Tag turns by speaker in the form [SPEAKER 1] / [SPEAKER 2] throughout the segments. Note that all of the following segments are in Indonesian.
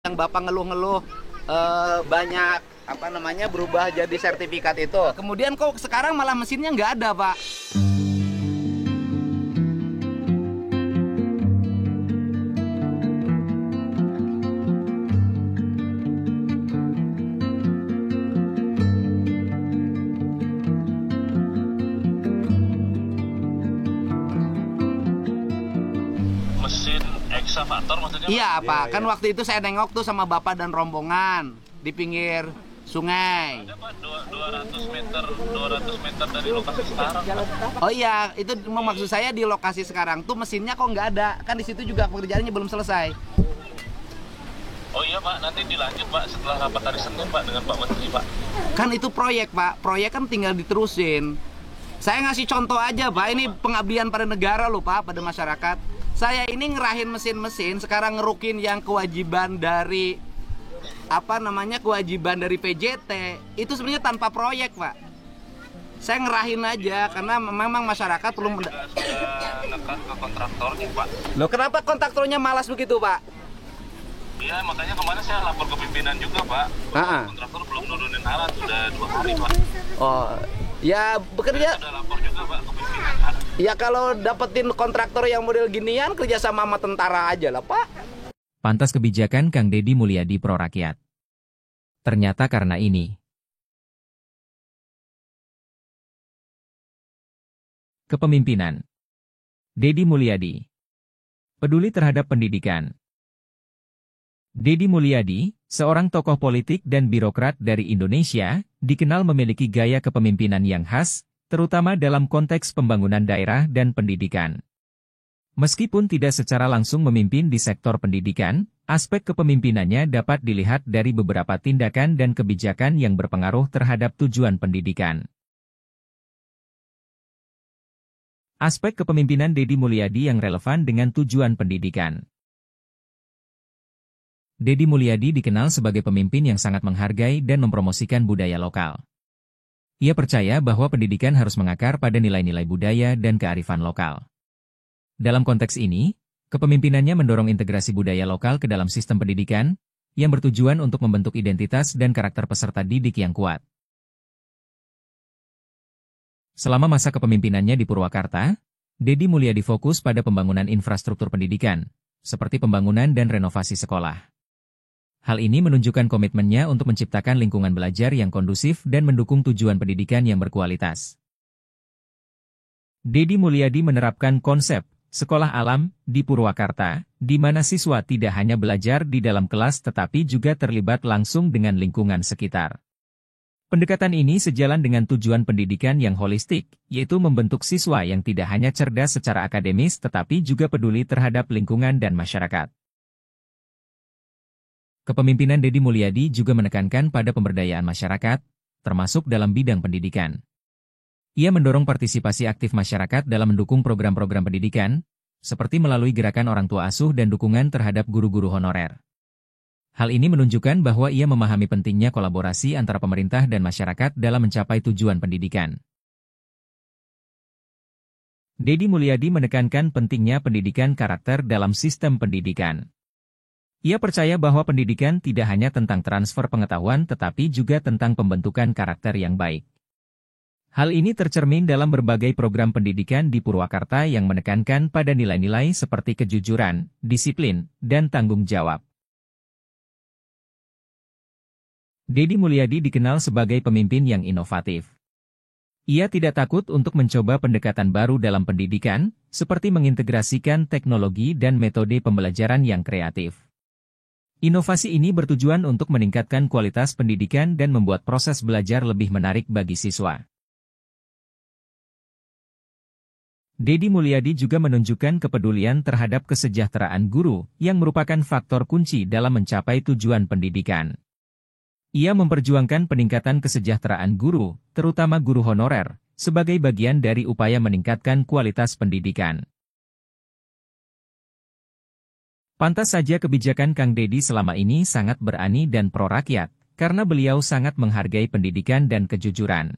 [SPEAKER 1] Yang Bapak ngeluh-ngeluh banyak apa namanya berubah jadi sertifikat itu. Kemudian kok sekarang malah mesinnya nggak ada, Pak?
[SPEAKER 2] Mesin ekskavator maksudnya?
[SPEAKER 1] Iya, Pak.
[SPEAKER 2] Iya,
[SPEAKER 1] Kan
[SPEAKER 2] iya.
[SPEAKER 1] waktu itu saya nengok tuh sama Bapak dan rombongan di pinggir sungai.
[SPEAKER 2] Ada Pak 200 meter dari lokasi sekarang. Pak.
[SPEAKER 1] Oh iya, itu maksud saya di lokasi sekarang tuh mesinnya kok nggak ada. Kan di situ juga pekerjaannya belum selesai.
[SPEAKER 2] Oh iya Pak, nanti dilanjut Pak setelah rapat hari Senin Pak dengan Pak Menteri Pak.
[SPEAKER 1] Kan itu proyek, Pak. Proyek kan tinggal diterusin. Saya ngasih contoh aja, Pak. Ini pengabdian pada negara loh, Pak, pada masyarakat. Saya ini ngerahin mesin-mesin, sekarang ngerukin yang kewajiban dari kewajiban dari PJT. Itu sebenarnya tanpa proyek, Pak. Saya ngerahin aja karena memang masyarakat belum
[SPEAKER 2] Sudah nekan ke kontraktornya Pak.
[SPEAKER 1] Loh, kenapa kontraktornya malas begitu, Pak?
[SPEAKER 2] Iya, makanya kemarin saya lapor ke pimpinan juga Pak. Kontraktor belum nurunin alat, sudah 2 hari Pak.
[SPEAKER 1] Oh, ya bekerja.
[SPEAKER 2] Sudah lapor juga Pak ke pimpinan Pak.
[SPEAKER 1] Ya kalau dapetin kontraktor yang model ginian kerja sama tentara aja lah, Pak.
[SPEAKER 3] Pantas kebijakan Kang Deddy Mulyadi pro rakyat. Ternyata karena ini. Kepemimpinan. Deddy Mulyadi. Peduli terhadap pendidikan. Deddy Mulyadi, seorang tokoh politik dan birokrat dari Indonesia, dikenal memiliki gaya kepemimpinan yang khas, terutama dalam konteks pembangunan daerah dan pendidikan. Meskipun tidak secara langsung memimpin di sektor pendidikan, aspek kepemimpinannya dapat dilihat dari beberapa tindakan dan kebijakan yang berpengaruh terhadap tujuan pendidikan. Aspek kepemimpinan Deddy Mulyadi yang relevan dengan tujuan pendidikan. Deddy Mulyadi dikenal sebagai pemimpin yang sangat menghargai dan mempromosikan budaya lokal. Ia percaya bahwa pendidikan harus mengakar pada nilai-nilai budaya dan kearifan lokal. Dalam konteks ini, kepemimpinannya mendorong integrasi budaya lokal ke dalam sistem pendidikan, yang bertujuan untuk membentuk identitas dan karakter peserta didik yang kuat. Selama masa kepemimpinannya di Purwakarta, Deddy Mulyadi fokus pada pembangunan infrastruktur pendidikan, seperti pembangunan dan renovasi sekolah. Hal ini menunjukkan komitmennya untuk menciptakan lingkungan belajar yang kondusif dan mendukung tujuan pendidikan yang berkualitas. Deddy Mulyadi menerapkan konsep sekolah alam di Purwakarta, di mana siswa tidak hanya belajar di dalam kelas tetapi juga terlibat langsung dengan lingkungan sekitar. Pendekatan ini sejalan dengan tujuan pendidikan yang holistik, yaitu membentuk siswa yang tidak hanya cerdas secara akademis tetapi juga peduli terhadap lingkungan dan masyarakat. Kepemimpinan Deddy Mulyadi juga menekankan pada pemberdayaan masyarakat, termasuk dalam bidang pendidikan. Ia mendorong partisipasi aktif masyarakat dalam mendukung program-program pendidikan, seperti melalui gerakan orang tua asuh dan dukungan terhadap guru-guru honorer. Hal ini menunjukkan bahwa ia memahami pentingnya kolaborasi antara pemerintah dan masyarakat dalam mencapai tujuan pendidikan. Deddy Mulyadi menekankan pentingnya pendidikan karakter dalam sistem pendidikan. Ia percaya bahwa pendidikan tidak hanya tentang transfer pengetahuan tetapi juga tentang pembentukan karakter yang baik. Hal ini tercermin dalam berbagai program pendidikan di Purwakarta yang menekankan pada nilai-nilai seperti kejujuran, disiplin, dan tanggung jawab. Deddy Mulyadi dikenal sebagai pemimpin yang inovatif. Ia tidak takut untuk mencoba pendekatan baru dalam pendidikan, seperti mengintegrasikan teknologi dan metode pembelajaran yang kreatif. Inovasi ini bertujuan untuk meningkatkan kualitas pendidikan dan membuat proses belajar lebih menarik bagi siswa. Deddy Mulyadi juga menunjukkan kepedulian terhadap kesejahteraan guru, yang merupakan faktor kunci dalam mencapai tujuan pendidikan. Ia memperjuangkan peningkatan kesejahteraan guru, terutama guru honorer, sebagai bagian dari upaya meningkatkan kualitas pendidikan. Pantas saja kebijakan Kang Deddy selama ini sangat berani dan pro-rakyat, karena beliau sangat menghargai pendidikan dan kejujuran.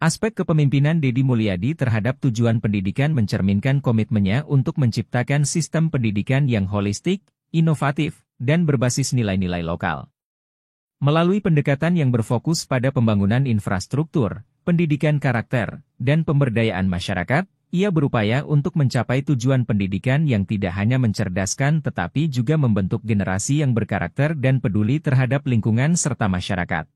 [SPEAKER 3] Aspek kepemimpinan Deddy Mulyadi terhadap tujuan pendidikan mencerminkan komitmennya untuk menciptakan sistem pendidikan yang holistik, inovatif, dan berbasis nilai-nilai lokal. Melalui pendekatan yang berfokus pada pembangunan infrastruktur, pendidikan karakter, dan pemberdayaan masyarakat, ia berupaya untuk mencapai tujuan pendidikan yang tidak hanya mencerdaskan tetapi juga membentuk generasi yang berkarakter dan peduli terhadap lingkungan serta masyarakat.